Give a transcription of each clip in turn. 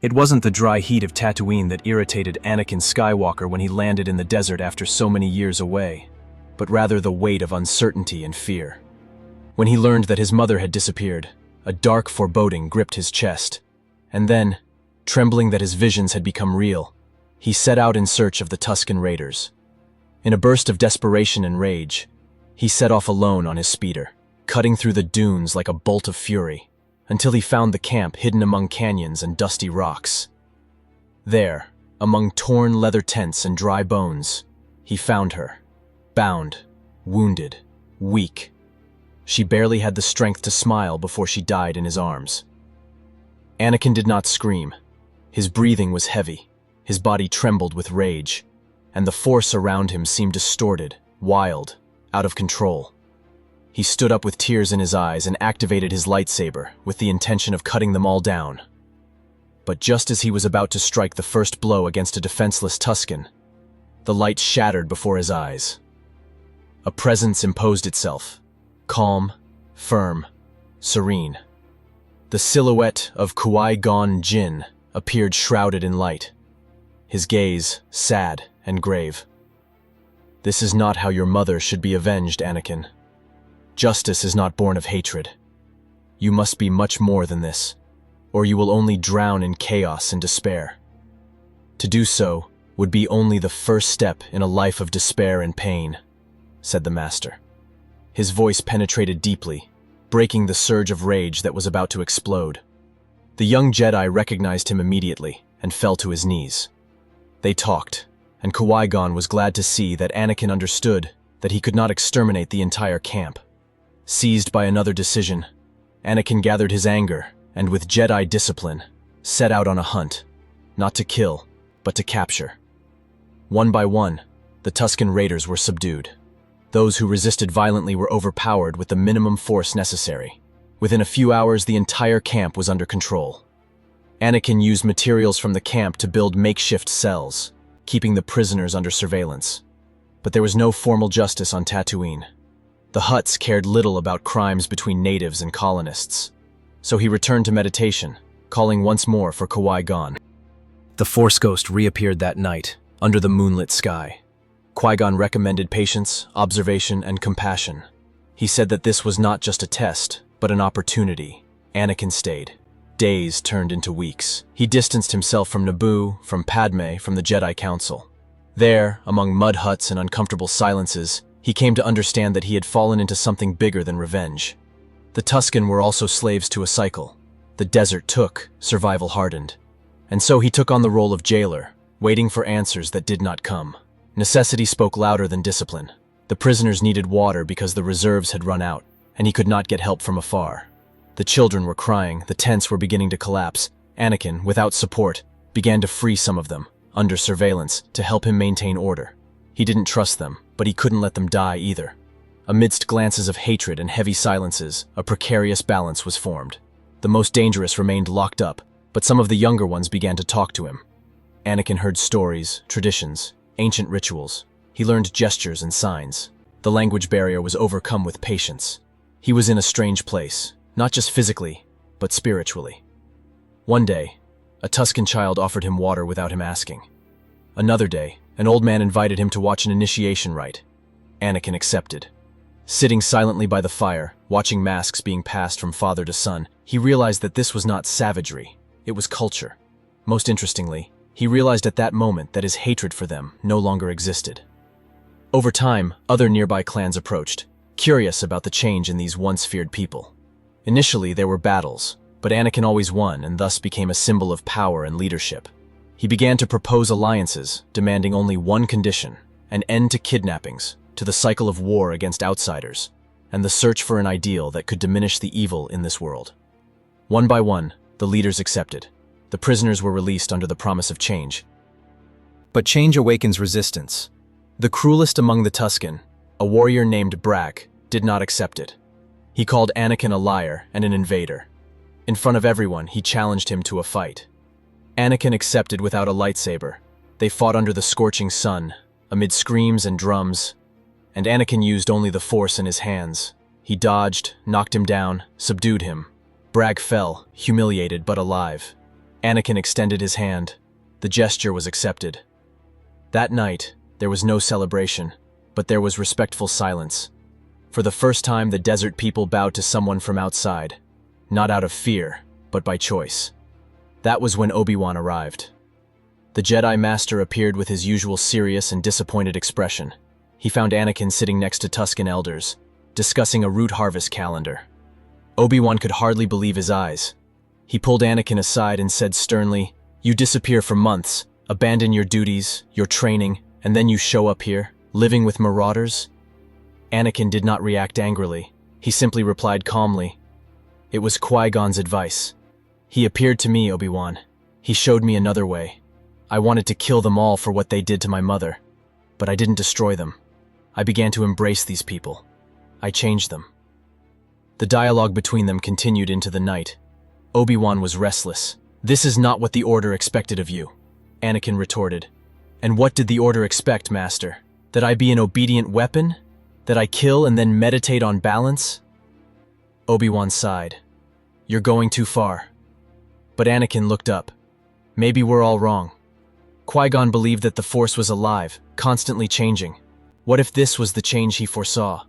It wasn't the dry heat of Tatooine that irritated Anakin Skywalker when he landed in the desert after so many years away, but rather the weight of uncertainty and fear. When he learned that his mother had disappeared, a dark foreboding gripped his chest, and then, trembling that his visions had become real, he set out in search of the Tusken Raiders. In a burst of desperation and rage, he set off alone on his speeder, cutting through the dunes like a bolt of fury, until he found the camp hidden among canyons and dusty rocks. There, among torn leather tents and dry bones, he found her, bound, wounded, weak. She barely had the strength to smile before she died in his arms. Anakin did not scream. His breathing was heavy, his body trembled with rage, and the force around him seemed distorted, wild, out of control. He stood up with tears in his eyes and activated his lightsaber with the intention of cutting them all down. But just as he was about to strike the first blow against a defenseless Tusken, the light shattered before his eyes. A presence imposed itself, calm, firm, serene. The silhouette of Qui-Gon Jinn appeared shrouded in light, his gaze sad and grave. "This is not how your mother should be avenged, Anakin. Justice is not born of hatred. You must be much more than this, or you will only drown in chaos and despair. To do so would be only the first step in a life of despair and pain," said the Master. His voice penetrated deeply, breaking the surge of rage that was about to explode. The young Jedi recognized him immediately and fell to his knees. They talked, and Qui-Gon was glad to see that Anakin understood that he could not exterminate the entire camp. Seized by another decision, Anakin gathered his anger and, with Jedi discipline, set out on a hunt, not to kill, but to capture. One by one, the Tusken Raiders were subdued. Those who resisted violently were overpowered with the minimum force necessary. Within a few hours, the entire camp was under control. Anakin used materials from the camp to build makeshift cells, keeping the prisoners under surveillance. But there was no formal justice on Tatooine. The Hutts cared little about crimes between natives and colonists, so he returned to meditation, calling once more for Qui-Gon. The Force Ghost reappeared that night, under the moonlit sky. Qui-Gon recommended patience, observation, and compassion. He said that this was not just a test, but an opportunity. Anakin stayed. Days turned into weeks. He distanced himself from Naboo, from Padme, from the Jedi Council. There, among mud huts and uncomfortable silences, he came to understand that he had fallen into something bigger than revenge. The Tusken were also slaves to a cycle. The desert took, survival hardened. And so he took on the role of jailer, waiting for answers that did not come. Necessity spoke louder than discipline. The prisoners needed water because the reserves had run out, and he could not get help from afar. The children were crying, the tents were beginning to collapse. Anakin, without support, began to free some of them, under surveillance, to help him maintain order. He didn't trust them, but he couldn't let them die either. Amidst glances of hatred and heavy silences, a precarious balance was formed. The most dangerous remained locked up, but some of the younger ones began to talk to him. Anakin heard stories, traditions, ancient rituals. He learned gestures and signs. The language barrier was overcome with patience. He was in a strange place, not just physically, but spiritually. One day, a Tusken child offered him water without him asking. Another day, an old man invited him to watch an initiation rite. Anakin accepted. Sitting silently by the fire, watching masks being passed from father to son, he realized that this was not savagery, it was culture. Most interestingly, he realized at that moment that his hatred for them no longer existed. Over time, other nearby clans approached, curious about the change in these once feared people. Initially, there were battles, but Anakin always won and thus became a symbol of power and leadership. He began to propose alliances, demanding only one condition: an end to kidnappings, to the cycle of war against outsiders, and the search for an ideal that could diminish the evil in this world. One by one, the leaders accepted. The prisoners were released under the promise of change. But change awakens resistance. The cruelest among the Tusken, a warrior named Brak, did not accept it. He called Anakin a liar and an invader. In front of everyone, he challenged him to a fight. Anakin accepted without a lightsaber. They fought under the scorching sun, amid screams and drums, and Anakin used only the force in his hands. He dodged, knocked him down, subdued him. Brak fell, humiliated but alive. Anakin extended his hand. The gesture was accepted. That night, there was no celebration, but there was respectful silence. For the first time, the desert people bowed to someone from outside, not out of fear, but by choice. That was when Obi-Wan arrived. The Jedi Master appeared with his usual serious and disappointed expression. He found Anakin sitting next to Tusken elders, discussing a root harvest calendar. Obi-Wan could hardly believe his eyes. He pulled Anakin aside and said sternly, "You disappear for months, abandon your duties, your training, and then you show up here, living with marauders?" Anakin did not react angrily. He simply replied calmly, "It was Qui-Gon's advice. He appeared to me, Obi-Wan. He showed me another way. I wanted to kill them all for what they did to my mother, but I didn't destroy them. I began to embrace these people. I changed them." The dialogue between them continued into the night. Obi-Wan was restless. "This is not what the Order expected of you," Anakin retorted. "And what did the Order expect, Master? That I be an obedient weapon? That I kill and then meditate on balance?" Obi-Wan sighed. "You're going too far." But Anakin looked up. "Maybe we're all wrong. Qui-Gon believed that the Force was alive, constantly changing. What if this was the change he foresaw?"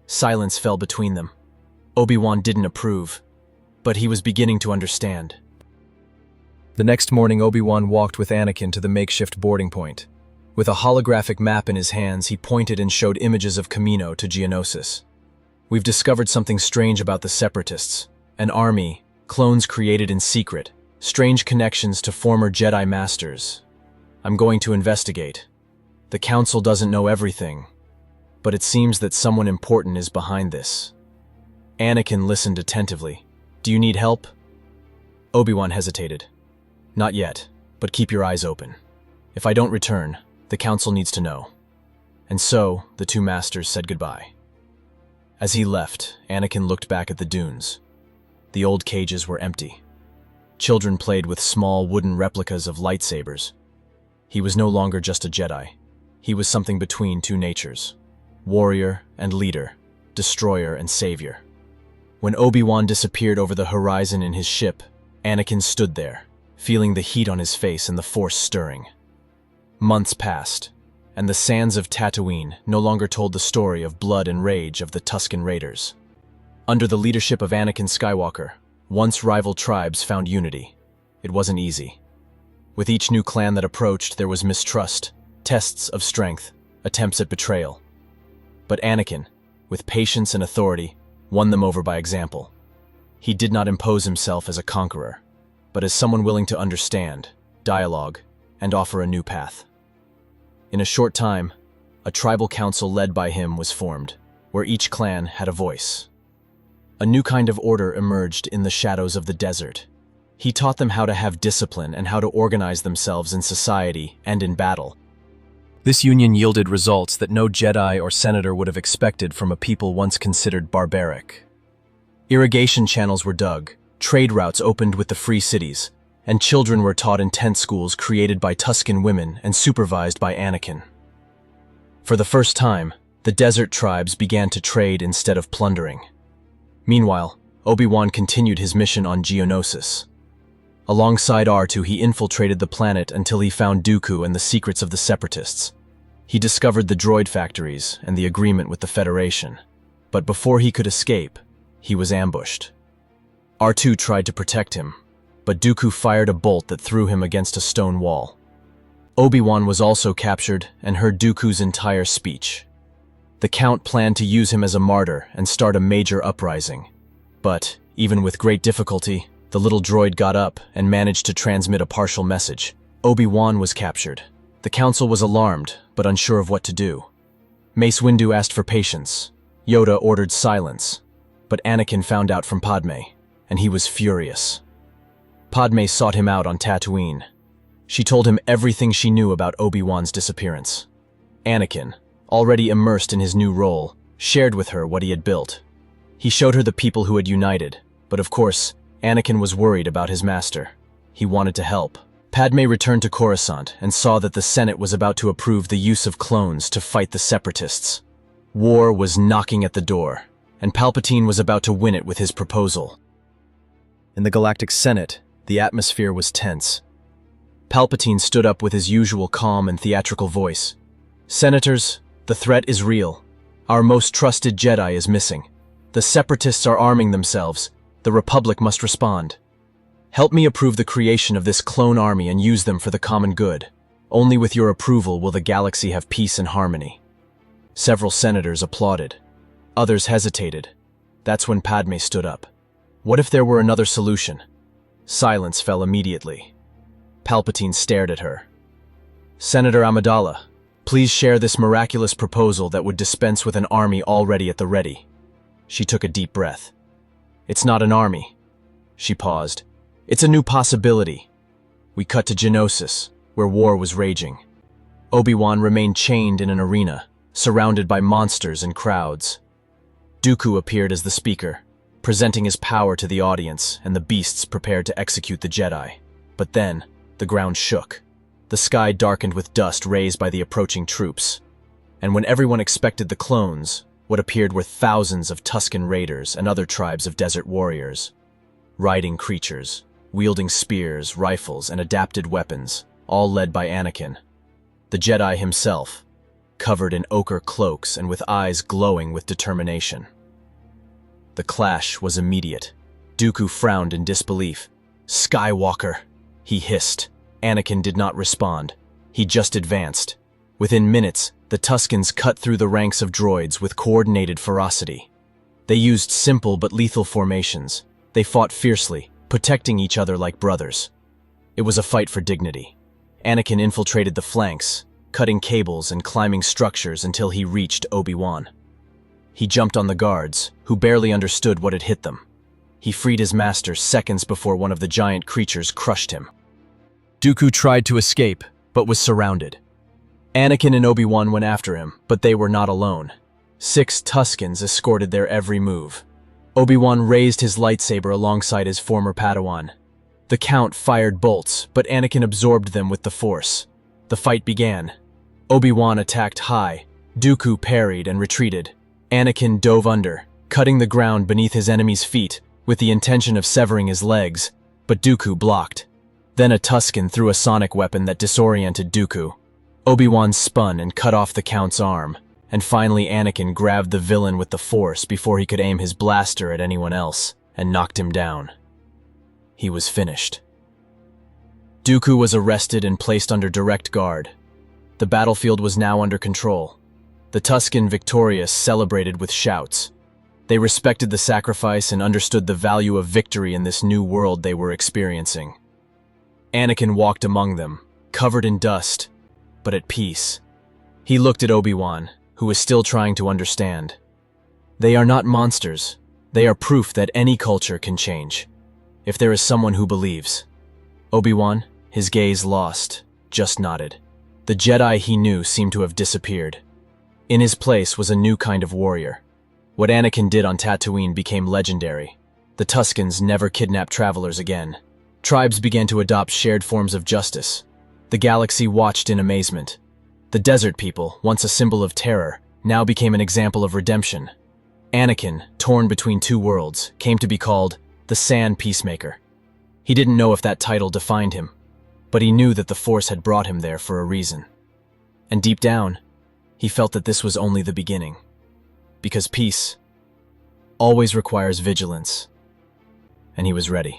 Silence fell between them. Obi-Wan didn't approve, but he was beginning to understand. The next morning, Obi-Wan walked with Anakin to the makeshift boarding point. With a holographic map in his hands, he pointed and showed images of Camino to Geonosis. "We've discovered something strange about the Separatists. An army, clones created in secret, strange connections to former Jedi Masters. I'm going to investigate. The Council doesn't know everything, but it seems that someone important is behind this." Anakin listened attentively. "Do you need help?" Obi-Wan hesitated. "Not yet, but keep your eyes open. If I don't return, the Council needs to know." And so, the two masters said goodbye. As he left, Anakin looked back at the dunes. The old cages were empty. Children played with small wooden replicas of lightsabers. He was no longer just a Jedi. He was something between two natures. Warrior and leader, destroyer and savior. When Obi-Wan disappeared over the horizon in his ship, Anakin stood there, feeling the heat on his face and the Force stirring. Months passed, and the sands of Tatooine no longer told the story of blood and rage of the Tusken Raiders. Under the leadership of Anakin Skywalker, once rival tribes found unity. It wasn't easy. With each new clan that approached, there was mistrust, tests of strength, attempts at betrayal. But Anakin, with patience and authority, won them over by example. He did not impose himself as a conqueror, but as someone willing to understand, dialogue, and offer a new path. In a short time, a tribal council led by him was formed, where each clan had a voice. A new kind of order emerged in the shadows of the desert. He taught them how to have discipline and how to organize themselves in society and in battle. This union yielded results that no Jedi or senator would have expected from a people once considered barbaric. Irrigation channels were dug, trade routes opened with the free cities, and children were taught in tent schools created by Tusken women and supervised by Anakin. For the first time, the desert tribes began to trade instead of plundering. Meanwhile, Obi-Wan continued his mission on Geonosis. Alongside R2, he infiltrated the planet until he found Dooku and the secrets of the Separatists. He discovered the droid factories and the agreement with the Federation. But before he could escape, he was ambushed. R2 tried to protect him, but Dooku fired a bolt that threw him against a stone wall. Obi-Wan was also captured and heard Dooku's entire speech. The Count planned to use him as a martyr and start a major uprising. But, even with great difficulty, the little droid got up and managed to transmit a partial message. Obi-Wan was captured. The Council was alarmed, but unsure of what to do. Mace Windu asked for patience. Yoda ordered silence. But Anakin found out from Padme, and he was furious. Padme sought him out on Tatooine. She told him everything she knew about Obi-Wan's disappearance. Anakin, already immersed in his new role, shared with her what he had built. He showed her the people who had united, but of course, Anakin was worried about his master. He wanted to help. Padme returned to Coruscant and saw that the Senate was about to approve the use of clones to fight the Separatists. War was knocking at the door, and Palpatine was about to win it with his proposal. In the Galactic Senate, The atmosphere was tense. Palpatine stood up with his usual calm and theatrical voice. "Senators, the threat is real. Our most trusted Jedi is missing. The Separatists are arming themselves. The Republic must respond. Help me approve the creation of this clone army and use them for the common good. Only with your approval will the galaxy have peace and harmony." Several senators applauded. Others hesitated. That's when Padme stood up. What if there were another solution? Silence fell immediately. Palpatine stared at her. "Senator Amidala, please share this miraculous proposal that would dispense with an army already at the ready." She took a deep breath. "It's not an army." She paused. "It's a new possibility." We cut to Geonosis, where war was raging. Obi-Wan remained chained in an arena, surrounded by monsters and crowds. Dooku appeared as the speaker, presenting his power to the audience, and the beasts prepared to execute the Jedi. But then, the ground shook. The sky darkened with dust raised by the approaching troops. And when everyone expected the clones, what appeared were thousands of Tusken raiders and other tribes of desert warriors. Riding creatures, wielding spears, rifles, and adapted weapons, all led by Anakin. The Jedi himself, covered in ochre cloaks and with eyes glowing with determination. The clash was immediate. Dooku frowned in disbelief. "Skywalker," he hissed. Anakin did not respond. He just advanced. Within minutes, the Tuskens cut through the ranks of droids with coordinated ferocity. They used simple but lethal formations. They fought fiercely, protecting each other like brothers. It was a fight for dignity. Anakin infiltrated the flanks, cutting cables and climbing structures until he reached Obi-Wan. He jumped on the guards, who barely understood what had hit them. He freed his master seconds before one of the giant creatures crushed him. Dooku tried to escape, but was surrounded. Anakin and Obi-Wan went after him, but they were not alone. 6 Tuskens escorted their every move. Obi-Wan raised his lightsaber alongside his former Padawan. The Count fired bolts, but Anakin absorbed them with the Force. The fight began. Obi-Wan attacked high. Dooku parried and retreated. Anakin dove under, cutting the ground beneath his enemy's feet with the intention of severing his legs, but Dooku blocked. Then a Tusken threw a sonic weapon that disoriented Dooku. Obi-Wan spun and cut off the Count's arm, and finally Anakin grabbed the villain with the Force before he could aim his blaster at anyone else, and knocked him down. He was finished. Dooku was arrested and placed under direct guard. The battlefield was now under control. The Tusken victorious celebrated with shouts. They respected the sacrifice and understood the value of victory in this new world they were experiencing. Anakin walked among them, covered in dust, but at peace. He looked at Obi-Wan, who was still trying to understand. They are not monsters. They are proof that any culture can change, if there is someone who believes. Obi-Wan, his gaze lost, just nodded. The Jedi he knew seemed to have disappeared. In his place was a new kind of warrior. What Anakin did on Tatooine became legendary. The Tuskens never kidnapped travelers again. Tribes began to adopt shared forms of justice. The galaxy watched in amazement. The desert people, once a symbol of terror, now became an example of redemption. Anakin, torn between two worlds, came to be called the Sand Peacemaker. He didn't know if that title defined him, but he knew that the Force had brought him there for a reason. And deep down, he felt that this was only the beginning. Because peace always requires vigilance. And he was ready.